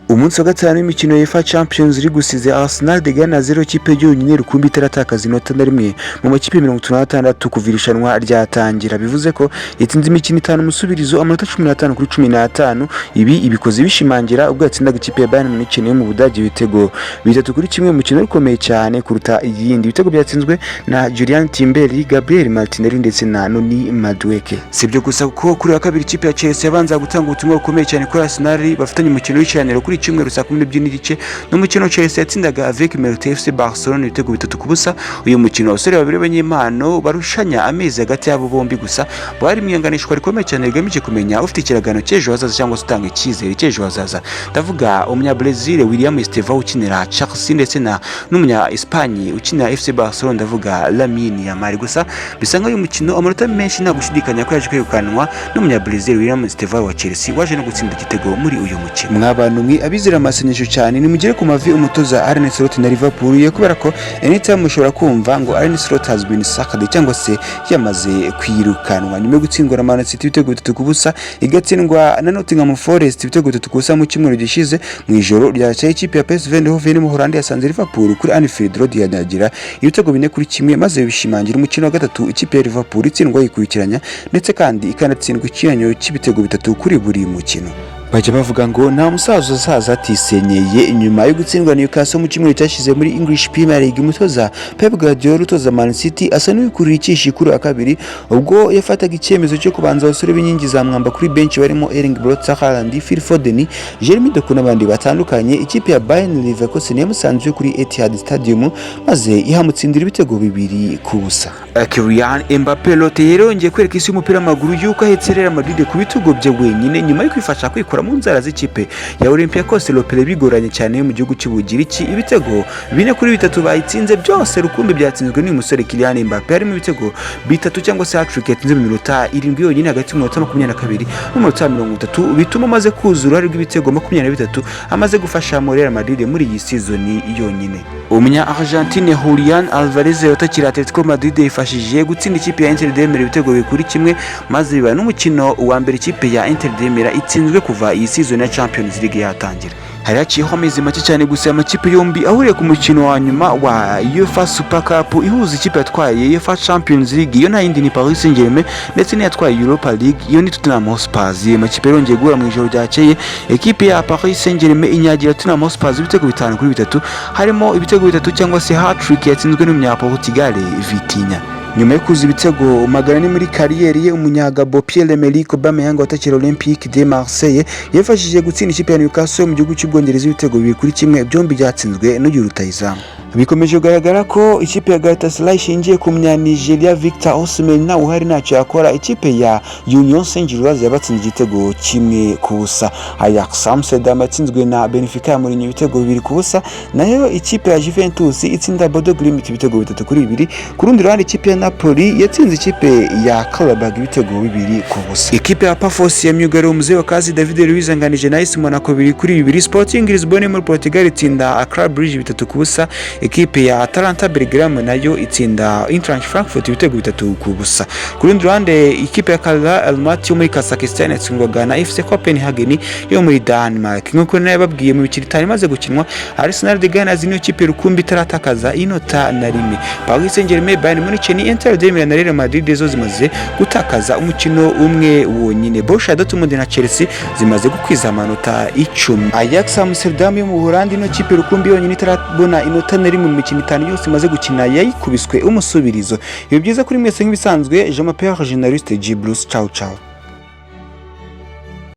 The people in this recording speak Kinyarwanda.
Umunsi wa gatanu w'imikino ya UEFA Champions League usize Arsenal de Ghana 0 kipe yonyine rukumbi itaratakaza inota na rimwe mu makipe 56 kuva irushanwa ryatangira. Bivuze ko yatsinze imikino 5 musubirizo amanota 15 kuri 15. Ibi ibikoze bishimangira ubwo yatsindaga ikipe ya Bayern Munich yo mu Budage ibitego 3 kuri 1 mu mukino ukomeye cyane kuruta iyindi. Ibitego byatsinzwe na Julian Timberi, Gabriel Martinelli ndetse na Noni Madueke. Sibyo gusa kuko kuri wa kabiri ikipe ya Chelsea yabanza gutanga ubutumwa bukomeye cyane kuri Arsenal bafatanye umukino w'icyanyero kuri cyumweru saa 12 n'igice n'umukino Chelsea yatsindaga avec Merteil FC Barcelona ibitego 3 ku busa. Uyu mukino abasore babiri b'abanyempano barushanya amezi hagati yabo bombi, gusa bari mwiyanganishwa rikomeye cyane rigamije kumenya ufite ikiragano cy'ejo hazaza cyangwa se utanga icyizere cy'ejo hazaza. Ndavuga umunya Brazil William Estevao ukinira Chelsea ndetse n'umunya Espagne ukinira FC Barcelona, ndavuga Lamine Yamal. Gusa bisanga uyu mukino amanota menshi nta gushidikanya ko yaje kwirukanwa n'umunya Brazil William Estevao wa Chelsea waje no gutsinda igitego muri uyu mukino. Mwabantu mwe abizira amasenyesho cyane nimugire ku mavi umutoza Arne Slot na Liverpool yakubera ko anytime mushobora kumva ngo Arne Slot has been sacked cyangwa se yamaze kwirukanwa nyuma yo gutsindwa na Man City ibitego 3 ku busa, igatsindwa na Nottingham Forest ibitego 3 ku busa mu cyumweru gishize. Mu ijoro rya ikipe ya PSV Eindhoven mu Holland yasanze Liverpool kuri Anfield Road yanagira ibitego 4 kuri 1 maze bishimangira umukino wa gatatu ikipe ya Liverpool itsindwa yikurikiranya ndetse kandi ikanatsindwa ikiranyo cy'ibitego 3 kuri buri mukino. Bajya bavuga ngo nta musaza uzaza atisenyeye. Nyuma yo gutsindwa Newcastle mu cyumweru cyashize muri English Premier League, umutoza Pep Guardiola utoza Man City asa n'ukurira ikishi kuri wa kabiri ubwo yafataga icyemezo cyo kubanza abasore b'inkingi za mwamba kuri bench barimo Erling Braut Haaland, Phil Foden, Jeremy Doku n'abandi batandukanye. Ikipe ya Bayern Leverkusen yamusanze kuri Etihad Stadium maze ihamutsindira ibitego 2 ku busa. Kylian Mbappé Lotte yongeye kwereka isi y'umupira w'amaguru yuko ahetse Real Madrid ku bitugo bye wenyine nyuma yo kwifasha kwikora mu nzara z'ikipe ya Olympiacos Lopere bigoranye cyane mu gihugu cy'Ubugiriki. Ibitego 4 kuri 3 bayitsinze byose rukumbi byatsinzwe n'uyu musore Kylian Mbappé, harimo ibitego 3 cyangwa se hat-trick yatsinze mu minota 7 yonyine hagati mu minota 22 n'umunota 30 bituma amaze kuzura ari ibitego 23 amaze gufasha Real Madrid muri iyi season yonyine. Umunya Argentine Julian Alvarez utakira Atletico Madrid yifashije gutsinda ikipe ya Inter de Milan ibitego 2 kuri 1 maze biba n'umukino wa mbere ikipe ya Inter de Milan itsinzwe kuva iyi season ya Champions League yatangira. Hari haciyeho amezi make cyane gusa amakipe yombi ahuriye ku mukino wa nyuma wa UEFA Super Cup ihuza ikipe yatwaye UEFA Champions League yo nta yindi ni Paris Saint-Germain ndetse n'iyatwaye Europa League yo ni Tottenham Hotspur. Amakipe yongeye guhura mu ijoro ryakeye, ekipe ya Paris Saint-Germain inyagira Tottenham Hotspur ibitego 5 kuri 3 harimo ibitego 3 cyangwa se hat-trick yatsinzwe n'umunya Portugal Vitinha. Nyuma yo kuza ibitego magana muri kariyeri ye, umunyagabo Pierre-Emerick Aubameyang watakira Olympique de Marseille yafashije gutsinda ikipe ya Newcastle mu gihugu cy'Ubwongereza ibitego 2 kuri 1 byombi byatsinzwe n'uyu rutayizamu. Bikomeje kugaragara ko ikipe ya Galatasaray ishingiye ku Nigeria Victor Osimhen na uhari ntacyo yakora. Ikipe ya Union Saint-Gilloise yabatsinze igitego 1 ku busa. Ajax Amsterdam yatsinzwe na Benfica ya Mourinho ibitego 2 ku busa, nayo ikipe ya Juventus itsinda Bodo Glimt ibitego 3 kuri 2. Ku rundi ruhande ikipe ya Napoli yatsinze ikipe ya Karabag ibitego 2 ku busa. Ikipe ya Pafos ya myugariro muzee wa kazi David Luiz anganije na AS Monaco 2 kuri 2. Sporting Lisbonne muri Portugal itsinda Club Brugge 3 ku busa. Ikipe ya Atalanta Belgrade nayo itsinda Eintracht Frankfurt ibitego 3 ku busa. Ku rundi ruhande ikipe ya Kara Almaty muri Kazakhstan yatsindwaga na FC Copenhagen yo muri Denmark. Nkuko nababwiye mu bikiri itari maze gukinwa, Arsenal de Ghana zino kipe rukumbi itaratakaza inota na rimwe. Paris Saint-Germain, Bayern Munich ni Inter de Milan na Real Madrid zo zimaze gutakaza umukino umwe wonyine. Borussia Dortmund na Chelsea zimaze gukwiza amanota 10. Ajax Amsterdam yo mu Holland ino kipe rukumbi yonyine itarabona inota na rimwe mu mikino 5 yose imaze gukina yayikubiswe umusubirizo. Ibi byiza kuri mwese nk'ibisanzwe. Jean Pierre Journaliste G Blues, ciao ciao.